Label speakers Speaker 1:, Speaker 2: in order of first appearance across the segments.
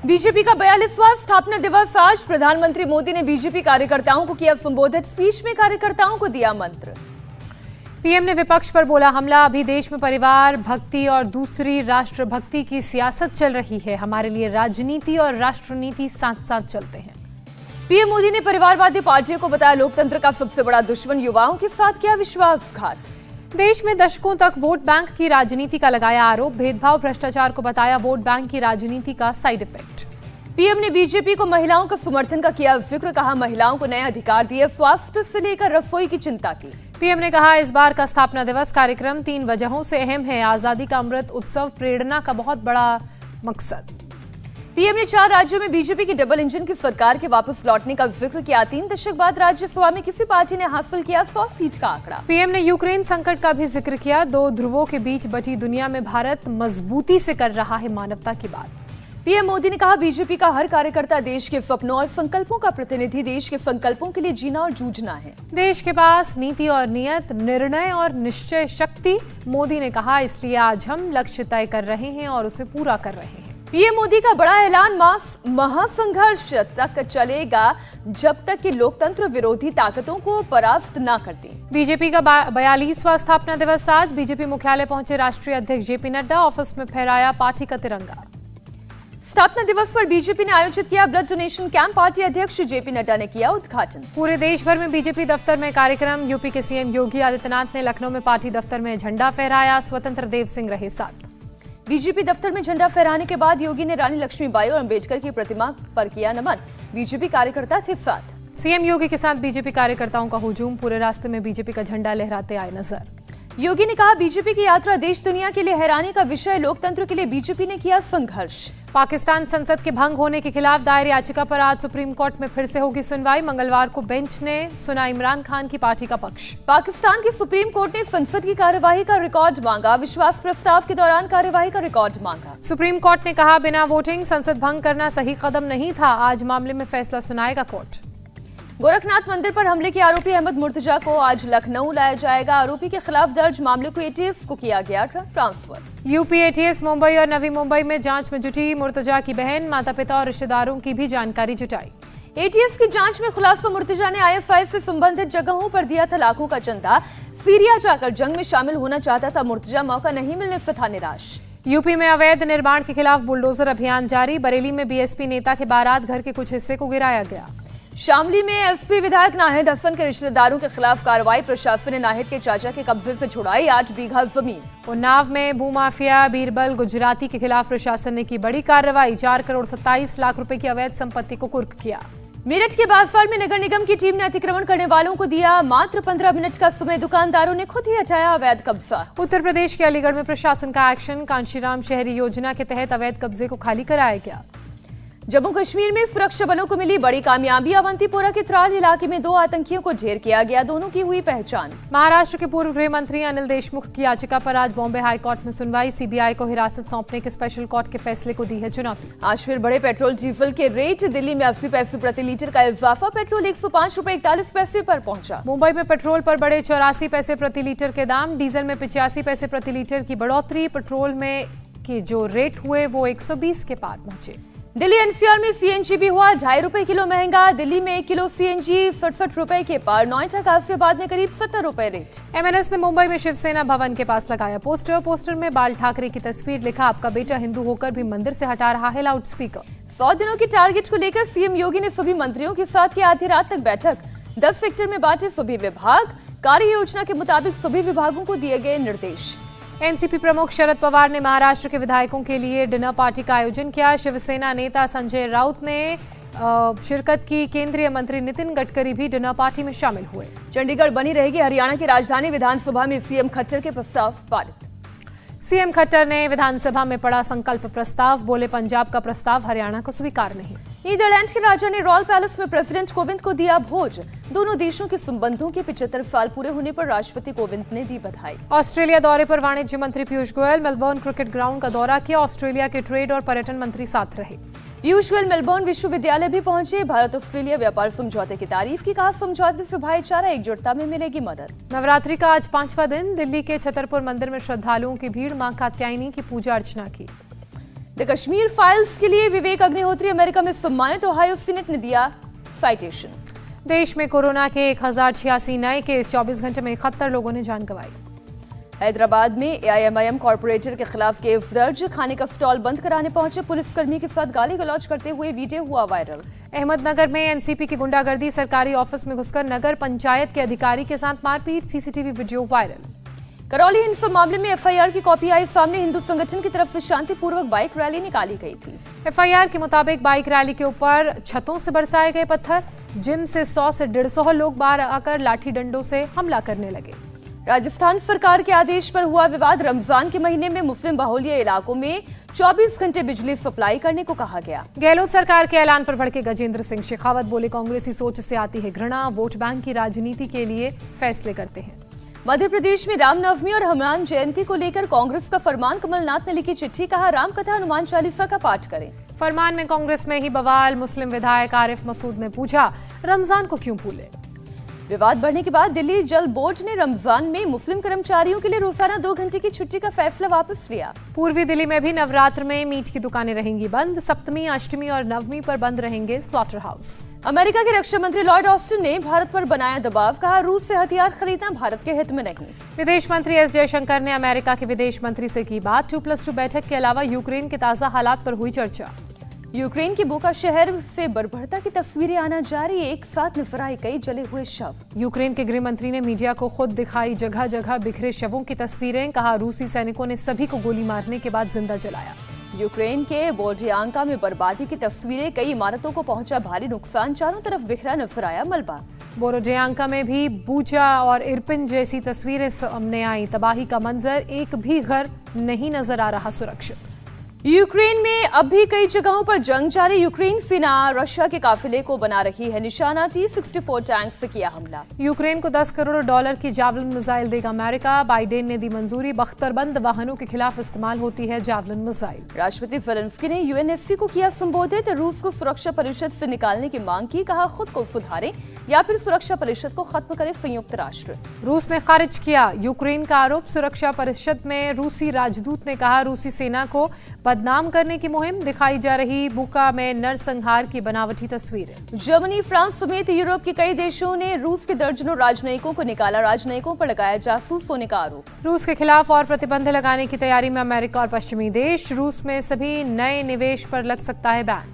Speaker 1: BJP का 42वां स्थापना दिवस आज प्रधानमंत्री मोदी ने बीजेपी कार्यकर्ताओं को किया संबोधित। स्पीच में कार्यकर्ताओं को दिया मंत्र।
Speaker 2: पीएम ने विपक्ष पर बोला हमला। अभी देश में परिवार भक्ति और दूसरी राष्ट्र भक्ति की सियासत चल रही है। हमारे लिए राजनीति और राष्ट्रनीति साथ साथ चलते हैं।
Speaker 1: पीएम मोदी ने परिवारवादी पार्टियों को बताया लोकतंत्र का सबसे बड़ा दुश्मन। युवाओं के साथ किया विश्वासघात।
Speaker 2: देश में दशकों तक वोट बैंक की राजनीति का लगाया आरोप। भेदभाव भ्रष्टाचार को बताया वोट बैंक की राजनीति का साइड इफेक्ट।
Speaker 1: पीएम ने बीजेपी को महिलाओं का समर्थन का किया जिक्र। कहा महिलाओं को नए अधिकार दिए। स्वास्थ्य से लेकर रसोई की चिंता की।
Speaker 2: पीएम ने कहा इस बार का स्थापना दिवस कार्यक्रम 3 वजहों से अहम है। आजादी का अमृत उत्सव प्रेरणा का बहुत बड़ा मकसद।
Speaker 1: पीएम ने 4 राज्यों में बीजेपी की डबल इंजन की सरकार के वापस लौटने का जिक्र किया। 3 दशक बाद राज्यसभा में किसी पार्टी ने हासिल किया 100 सीट का आंकड़ा।
Speaker 2: पीएम ने यूक्रेन संकट का भी जिक्र किया। 2 ध्रुवों के बीच बटी दुनिया में भारत मजबूती से कर रहा है मानवता की बात।
Speaker 1: पीएम मोदी ने कहा बीजेपी का हर कार्यकर्ता देश के सपनों और संकल्पों का प्रतिनिधि। देश के संकल्पों के लिए जीना और जूझना है।
Speaker 2: देश के पास नीति और नियत, निर्णय और निश्चय शक्ति। मोदी ने कहा इसलिए आज हम लक्ष्य तय कर रहे हैं और उसे पूरा कर रहे हैं।
Speaker 1: पीएम मोदी का बड़ा ऐलान। महासंघर्ष तक चलेगा जब तक कि लोकतंत्र विरोधी ताकतों को परास्त न करती।
Speaker 2: बीजेपी का 42वां स्थापना दिवस आज। बीजेपी मुख्यालय पहुंचे राष्ट्रीय अध्यक्ष जेपी नड्डा। ऑफिस में फहराया पार्टी का तिरंगा।
Speaker 1: स्थापना दिवस पर बीजेपी ने आयोजित किया ब्लड डोनेशन कैंप। पार्टी अध्यक्ष जेपी नड्डा ने किया उद्घाटन।
Speaker 2: पूरे देश भर में बीजेपी दफ्तर में कार्यक्रम। यूपी के सीएम योगी आदित्यनाथ ने लखनऊ में पार्टी दफ्तर में झंडा फहराया। स्वतंत्र देव सिंह रहे साथ।
Speaker 1: बीजेपी दफ्तर में झंडा फहराने के बाद योगी ने रानी लक्ष्मीबाई और अंबेडकर की प्रतिमा पर किया नमन। बीजेपी कार्यकर्ता थे साथ।
Speaker 2: सीएम योगी के साथ बीजेपी कार्यकर्ताओं का हुजूम। पूरे रास्ते में बीजेपी का झंडा लहराते आए नजर।
Speaker 1: योगी ने कहा बीजेपी की यात्रा देश दुनिया के लिए हैरानी का विषय। लोकतंत्र के लिए बीजेपी ने किया संघर्ष।
Speaker 2: पाकिस्तान संसद के भंग होने के खिलाफ दायर याचिका पर आज सुप्रीम कोर्ट में फिर से होगी सुनवाई। मंगलवार को बेंच ने सुना इमरान खान की पार्टी का पक्ष।
Speaker 1: पाकिस्तान की सुप्रीम कोर्ट ने संसद की कार्यवाही का रिकॉर्ड मांगा। विश्वास प्रस्ताव के दौरान कार्यवाही का रिकॉर्ड मांगा।
Speaker 2: सुप्रीम कोर्ट ने कहा बिना वोटिंग संसद भंग करना सही कदम नहीं था। आज मामले में फैसला सुनाएगा कोर्ट।
Speaker 1: गोरखनाथ मंदिर पर हमले के आरोपी अहमद मुर्तजा को आज लखनऊ लाया जाएगा। आरोपी के खिलाफ दर्ज मामले को एटीएस को किया गया ट्रांसफर।
Speaker 2: यूपी एटीएस मुंबई और नवी मुंबई में जांच में जुटी। मुर्तजा की बहन, माता पिता और रिश्तेदारों की भी जानकारी जुटाई।
Speaker 1: एटीएस की जांच में खुलासा। मुर्तजा ने आईएसआई से संबंधित जगहों पर दिया था लाखों का चंदा। सीरिया जाकर जंग में शामिल होना चाहता था मुर्तजा। मौका नहीं मिलने से था निराश।
Speaker 2: यूपी में अवैध निर्माण के खिलाफ बुलडोजर अभियान जारी। बरेली में बीएसपी नेता के बारात घर के कुछ हिस्से को गिराया गया।
Speaker 1: शामली में एसपी विधायक नाहिद हसन के रिश्तेदारों के खिलाफ कार्रवाई। प्रशासन ने नाहिद के चाचा के कब्जे से छुड़ाई 8 बीघा जमीन।
Speaker 2: उन्नाव में भूमाफिया बीरबल गुजराती के खिलाफ प्रशासन ने की बड़ी कार्रवाई। 4 करोड़ 27 लाख रुपए की अवैध संपत्ति को कुर्क किया।
Speaker 1: मेरठ के बागसाल में नगर निगम की टीम ने अतिक्रमण करने वालों को दिया मात्र 15 मिनट का समय। दुकानदारों ने खुद ही हटाया अवैध कब्जा।
Speaker 2: उत्तर प्रदेश के अलीगढ़ में प्रशासन का एक्शन। कांशीराम शहरी योजना के तहत अवैध कब्जे को खाली कराया गया।
Speaker 1: जम्मू कश्मीर में सुरक्षा बलों को मिली बड़ी कामयाबी। अवंतीपोरा के त्राल इलाके में 2 आतंकियों को ढेर किया गया। दोनों की हुई पहचान।
Speaker 2: महाराष्ट्र के पूर्व गृह मंत्री अनिल देशमुख की याचिका पर आज बॉम्बे हाईकोर्ट में सुनवाई। सीबीआई को हिरासत सौंपने के स्पेशल कोर्ट के फैसले को दी है चुनौती।
Speaker 1: आज फिर बढ़े पेट्रोल डीजल के रेट। दिल्ली में 80 पैसे प्रति लीटर का इजाफा। पेट्रोल 105 रुपए 41 पैसे पर पहुंचा।
Speaker 2: मुंबई में पेट्रोल पर बढ़े 84 पैसे प्रति लीटर के दाम। डीजल में 85 पैसे प्रति लीटर की बढ़ोतरी। पेट्रोल में के जो रेट हुए वो 120 के पार पहुंचे।
Speaker 1: दिल्ली एनसीआर में सीएनजी भी हुआ 2.5 रुपए किलो महंगा। दिल्ली में 1 किलो सीएनजी 67 रुपए के पार। नोएडा गाजियाबाद में करीब 70 रुपए रेट।
Speaker 2: एमएनएस ने मुंबई में शिवसेना भवन के पास लगाया पोस्टर। पोस्टर में बाल ठाकरे की तस्वीर। लिखा आपका बेटा हिंदू होकर भी मंदिर से हटा रहा है लाउडस्पीकर।
Speaker 1: 100 दिनों के टारगेट को लेकर सीएम योगी ने सभी मंत्रियों के साथ की आधी रात तक बैठक। 10 सेक्टर में बांटे सभी विभाग। कार्य योजना के मुताबिक सभी विभागों को दिए गए निर्देश।
Speaker 2: एनसीपी प्रमुख शरद पवार ने महाराष्ट्र के विधायकों के लिए डिनर पार्टी का आयोजन किया। शिवसेना नेता संजय राउत ने शिरकत की। केंद्रीय मंत्री नितिन गडकरी भी डिनर पार्टी में शामिल हुए।
Speaker 1: चंडीगढ़ बनी रहेगी हरियाणा की राजधानी। विधानसभा में सीएम खट्टर के प्रस्ताव पारित।
Speaker 2: सीएम खट्टर ने विधानसभा में पढ़ा संकल्प प्रस्ताव। बोले पंजाब का प्रस्ताव हरियाणा को स्वीकार नहीं। नीदरलैंड के राजा ने रॉयल पैलेस में प्रेसिडेंट कोविंद को दिया भोज। दोनों देशों के संबंधों के 75 साल पूरे होने पर राष्ट्रपति कोविंद ने दी बधाई। ऑस्ट्रेलिया दौरे पर वाणिज्य मंत्री Piyush Goyal. Melbourne cricket ground का दौरा किया। ऑस्ट्रेलिया के ट्रेड और पर्यटन मंत्री साथ रहे। पीयूष गोयल मेलबर्न विश्वविद्यालय भी पहुंचे। भारत ऑस्ट्रेलिया व्यापार समझौते की तारीफ की। कहा समझौते से भाईचारा एकजुटता में मिलेगी मदद। नवरात्रि का आज 5वां दिन। दिल्ली के छतरपुर मंदिर में श्रद्धालुओं की भीड़। मां कात्यायनी की पूजा अर्चना की।
Speaker 1: द कश्मीर फाइल्स के लिए विवेक अग्निहोत्री अमेरिका में सम्मानित, ओहायो सीनेट ने दिया साइटेशन।
Speaker 2: देश में कोरोना के 1086 नए केस, 24 घंटे में 71 लोगों ने जान गंवाई।
Speaker 1: हैदराबाद में AIMIM कॉर्पोरेटर के खिलाफ केस दर्ज, खाने का स्टॉल बंद कराने पहुंचे पुलिसकर्मी के साथ गाली गलौज करते हुए वीडियो हुआ वायरल।
Speaker 2: अहमदनगर में एनसीपी की गुंडागर्दी, सरकारी ऑफिस में घुसकर नगर पंचायत के अधिकारी के साथ मारपीट, सीसीटीवी वीडियो वायरल।
Speaker 1: करौली हिंसा मामले में FIR की कॉपी आई सामने, हिंदू संगठन की तरफ से शांतिपूर्वक बाइक रैली निकाली गई थी।
Speaker 2: FIR के मुताबिक बाइक रैली के ऊपर छतों से बरसाए गए पत्थर, जिम से 100 से 150 लोग बाहर आकर लाठी डंडों से हमला करने लगे।
Speaker 1: राजस्थान सरकार के आदेश पर हुआ विवाद, रमजान के महीने में मुस्लिम बाहुल्य इलाकों में 24 घंटे बिजली सप्लाई करने को कहा गया।
Speaker 2: गहलोत सरकार के ऐलान पर भड़के गजेंद्र सिंह शेखावत, बोले कांग्रेसी सोच से आती है घृणा, वोट बैंक की राजनीति के लिए फैसले करते हैं।
Speaker 1: मध्य प्रदेश में रामनवमी और हनुमान जयंती को लेकर कांग्रेस का फरमान, कमलनाथ ने लिखी चिट्ठी, कहा राम कथा हनुमान चालीसा का पाठ करें।
Speaker 2: फरमान में कांग्रेस में ही बवाल, मुस्लिम विधायक आरिफ मसूद ने पूछा रमजान को क्यों भूले।
Speaker 1: विवाद बढ़ने के बाद दिल्ली जल बोर्ड ने रमजान में मुस्लिम कर्मचारियों के लिए रोजाना 2 घंटे की छुट्टी का फैसला वापस लिया।
Speaker 2: पूर्वी दिल्ली में भी नवरात्र में मीट की दुकानें रहेंगी बंद, सप्तमी, अष्टमी और नवमी पर बंद रहेंगे स्लॉटर हाउस।
Speaker 1: अमेरिका के रक्षा मंत्री लॉर्ड ऑस्टिन ने भारत पर बनाया दबाव, कहा रूस से हथियार खरीदना भारत के हित में नहीं।
Speaker 2: विदेश मंत्री एस जयशंकर ने अमेरिका के विदेश मंत्री से की बात, 2+2 बैठक के अलावा यूक्रेन के ताजा हालात पर हुई चर्चा।
Speaker 1: यूक्रेन के बुका शहर से बर्बरता की तस्वीरें आना जारी, एक साथ नजर आए कई जले हुए शव।
Speaker 2: यूक्रेन के गृह मंत्री ने मीडिया को खुद दिखाई जगह जगह बिखरे शवों की तस्वीरें, कहा रूसी सैनिकों ने सभी को गोली मारने के बाद जिंदा जलाया।
Speaker 1: यूक्रेन के बोर्डियांका में बर्बादी की तस्वीरें, कई इमारतों को पहुंचा भारी नुकसान, चारों तरफ बिखरा नजर आया मलबा।
Speaker 2: बोरोडियांका में भी बूचा और इरपिन जैसी तस्वीरें सामने आई, तबाही का मंजर, एक भी घर नहीं नजर आ रहा सुरक्षित।
Speaker 1: यूक्रेन में अब भी कई जगहों पर जंग जारी, यूक्रेन सेना रशिया के काफिले को बना रही है निशाना, T-64 टैंक से किया हमला।
Speaker 2: यूक्रेन को $10 करोड़ की जावलिन मिसाइल देगा अमेरिका, बाइडेन ने दी मंजूरी, बख्तरबंद वाहनों के खिलाफ इस्तेमाल होती है जावलिन मिसाइल।
Speaker 1: राष्ट्रपति जेलेंस्की ने UNSC को किया संबोधित, रूस को सुरक्षा परिषद से निकालने की मांग की, कहा खुद को सुधारे या फिर सुरक्षा परिषद को खत्म करे संयुक्त राष्ट्र।
Speaker 2: रूस ने खारिज किया यूक्रेन का आरोप, सुरक्षा परिषद में रूसी राजदूत ने कहा रूसी सेना को बदनाम करने की मुहिम, दिखाई जा रही बुका में नरसंहार की बनावटी तस्वीरें।
Speaker 1: जर्मनी, फ्रांस समेत यूरोप के कई देशों ने रूस के दर्जनों राजनयिकों को निकाला, राजनयिकों पर लगाया जासूस होने का आरोप।
Speaker 2: रूस के खिलाफ और प्रतिबंध लगाने की तैयारी में अमेरिका और पश्चिमी देश, रूस में सभी नए निवेश पर लग सकता है बैन।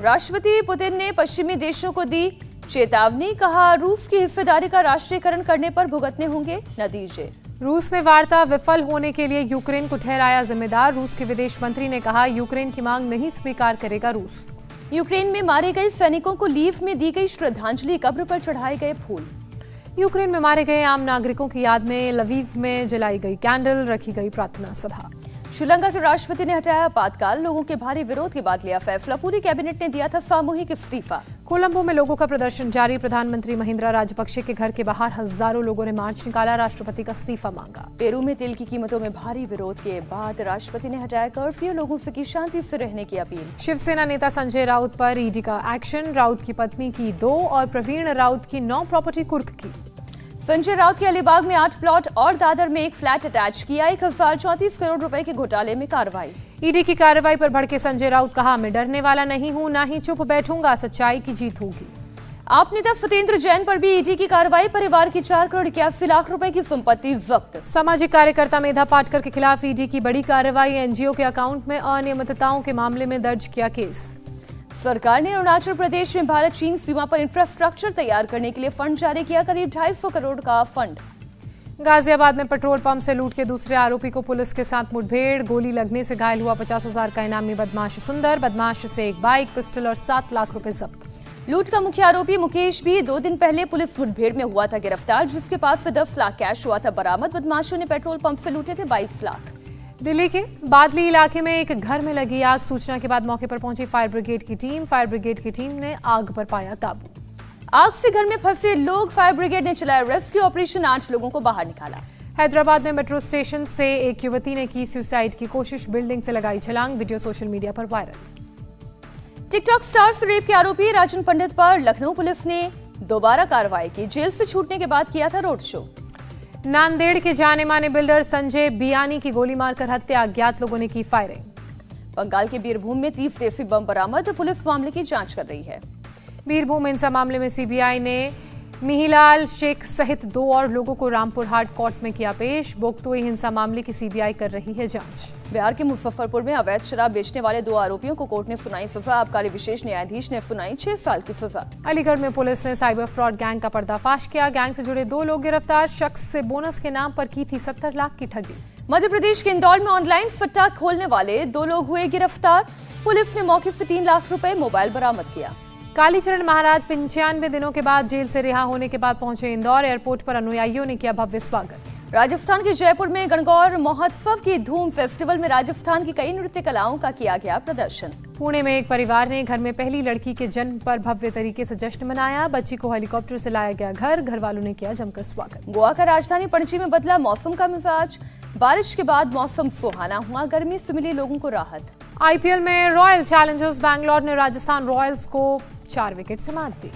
Speaker 2: राष्ट्रपति
Speaker 1: पुतिन ने पश्चिमी देशों को दी चेतावनी, कहा रूस की हिस्सेदारी का राष्ट्रीयकरण करने पर भुगतने होंगे नतीजे।
Speaker 2: रूस ने वार्ता विफल होने के लिए यूक्रेन को ठहराया जिम्मेदार, रूस के विदेश मंत्री ने कहा यूक्रेन की मांग नहीं स्वीकार करेगा रूस।
Speaker 1: यूक्रेन में मारे गए सैनिकों को लीव में दी गई श्रद्धांजलि, कब्र पर चढ़ाए गए फूल।
Speaker 2: यूक्रेन में मारे गए आम नागरिकों की याद में लवीव में जलाई गई कैंडल, रखी गई प्रार्थना सभा।
Speaker 1: श्रीलंका के राष्ट्रपति ने हटाया आपातकाल, लोगों के भारी विरोध के बाद लिया फैसला, पूरी कैबिनेट ने दिया था सामूहिक इस्तीफा।
Speaker 2: कोलंबो में लोगों का प्रदर्शन जारी, प्रधानमंत्री महिंद्रा राजपक्षे के घर के बाहर हजारों लोगों ने मार्च निकाला, राष्ट्रपति का इस्तीफा मांगा।
Speaker 1: पेरू में तेल की कीमतों में भारी विरोध के बाद राष्ट्रपति ने हटाया कर्फ्यू, लोगों से की शांति से रहने की अपील।
Speaker 2: शिवसेना नेता संजय राउत पर ईडी का एक्शन, राउत की पत्नी की 2 और प्रवीण राउत की 9 प्रॉपर्टी कुर्क की।
Speaker 1: संजय राउत के अलीबाग में 8 प्लॉट और दादर में एक फ्लैट अटैच किया, 1034 करोड़ रुपए के घोटाले में कार्रवाई।
Speaker 2: ईडी की कार्रवाई पर भड़के संजय राउत, कहा मैं डरने वाला नहीं हूं, ना ही चुप बैठूंगा, सच्चाई की जीत होगी।
Speaker 1: आप नेता सत्येंद्र जैन पर भी ईडी की कार्रवाई, परिवार की 4 करोड़ 81 लाख रुपए की संपत्ति जब्त।
Speaker 2: सामाजिक कार्यकर्ता मेधा पाटकर के खिलाफ ईडी की बड़ी कार्रवाई, एनजीओ के अकाउंट में अनियमितताओं के मामले में दर्ज किया केस।
Speaker 1: सरकार ने अरुणाचल प्रदेश में भारत चीन सीमा पर इंफ्रास्ट्रक्चर तैयार करने के लिए फंड जारी किया, करीब 250 करोड़ का फंड।
Speaker 2: गाजियाबाद में पेट्रोल पंप से लूट के दूसरे आरोपी को पुलिस के साथ मुठभेड़, गोली लगने से घायल हुआ 50,000 का इनामी बदमाश सुंदर, बदमाश से एक बाइक, पिस्टल और 7 लाख रुपए जब्त।
Speaker 1: लूट का मुख्य आरोपी मुकेश भी 2 दिन पहले पुलिस मुठभेड़ में हुआ था गिरफ्तार, जिसके पास से 10 लाख कैश हुआ था बरामद। बदमाशों ने पेट्रोल पंप से लूटे थे 22 लाख।
Speaker 2: दिल्ली के बादली इलाके में एक घर में लगी आग, सूचना के बाद मौके पर पहुंची फायर ब्रिगेड की टीम, फायर ब्रिगेड की टीम ने आग पर पाया काबू।
Speaker 1: आग से घर में फंसे लोग, फायर ब्रिगेड ने चलाया रेस्क्यू ऑपरेशन, 8 लोगों को बाहर निकाला।
Speaker 2: हैदराबाद में मेट्रो स्टेशन से एक युवती ने की सुसाइड की कोशिश, बिल्डिंग से लगाई छलांग, वीडियो सोशल मीडिया पर वायरल।
Speaker 1: टिकटॉक स्टार से रेप के आरोपी राजन पंडित पर लखनऊ पुलिस ने दोबारा कार्रवाई की, जेल से छूटने के बाद किया था रोड शो।
Speaker 2: नांदेड़ के जाने माने बिल्डर संजय बियानी की गोली मारकर हत्या, अज्ञात लोगों ने की फायरिंग।
Speaker 1: बंगाल के बीरभूम में 30 देसी बम बरामद, पुलिस मामले की जांच कर रही है।
Speaker 2: बीरभूम हिंसा मामले में सीबीआई ने मिहिलाल शेख सहित 2 और लोगों को रामपुर हाट कोर्ट में किया पेश। बोगतोई हिंसा मामले की सीबीआई कर रही है जांच।
Speaker 1: बिहार के मुजफ्फरपुर में अवैध शराब बेचने वाले 2 आरोपियों को कोर्ट ने सुनाई सजा। आबकारी विशेष न्यायाधीश ने सुनाई 6 साल की सजा।
Speaker 2: अलीगढ़ में पुलिस ने साइबर फ्रॉड गैंग का पर्दाफाश किया। गैंग से जुड़े 2 लोग गिरफ्तार। शख्स से बोनस के नाम पर की थी 70 लाख की ठगी।
Speaker 1: मध्य प्रदेश के इंदौर में ऑनलाइन सट्टा खोलने वाले 2 लोग हुए गिरफ्तार। पुलिस ने मौके से 3 लाख रुपए मोबाइल बरामद किया।
Speaker 2: कालीचरण महाराज 95 दिनों के बाद जेल से रिहा होने के बाद पहुंचे इंदौर। एयरपोर्ट पर अनुयायियों ने किया भव्य स्वागत।
Speaker 1: राजस्थान के जयपुर में गणगौर महोत्सव की धूम। फेस्टिवल में राजस्थान की कई नृत्य कलाओं का किया गया प्रदर्शन।
Speaker 2: पुणे में एक परिवार ने घर में पहली लड़की के जन्म पर भव्य तरीके से जश्न मनाया। बच्ची को हेलीकॉप्टर से लाया गया घर वालों ने किया जमकर स्वागत।
Speaker 1: गोवा का राजधानी पणजी में बदला मौसम का मिजाज। बारिश के बाद मौसम सुहाना हुआ, गर्मी से मिली लोगों को राहत।
Speaker 2: आईपीएल में रॉयल चैलेंजर्स बैंगलोर ने राजस्थान रॉयल्स को 4 विकेट से मात दी।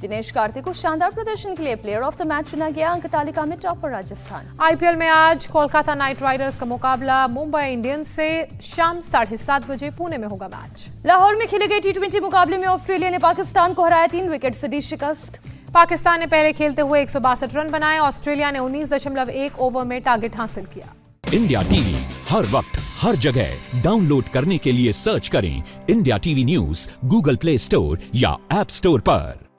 Speaker 1: दिनेश कार्तिक को शानदार प्रदर्शन के लिए प्लेयर ऑफ द मैच चुना गया। अंक तालिका में टॉपर राजस्थान।
Speaker 2: आईपीएल में आज कोलकाता नाइट राइडर्स का मुकाबला मुंबई इंडियंस से। शाम 7:30 बजे पुणे में होगा मैच।
Speaker 1: लाहौर में खेले गए T20 मुकाबले में ऑस्ट्रेलिया ने पाकिस्तान को हराया। 3 विकेट से दी शिकस्त।
Speaker 2: पाकिस्तान ने पहले खेलते हुए 162 रन बनाए। ऑस्ट्रेलिया ने 19.1 ओवर में टारगेट हासिल किया।
Speaker 3: इंडिया टीवी हर वक्त हर जगह डाउनलोड करने के लिए सर्च करें India TV news Google play store या ऐप स्टोर पर।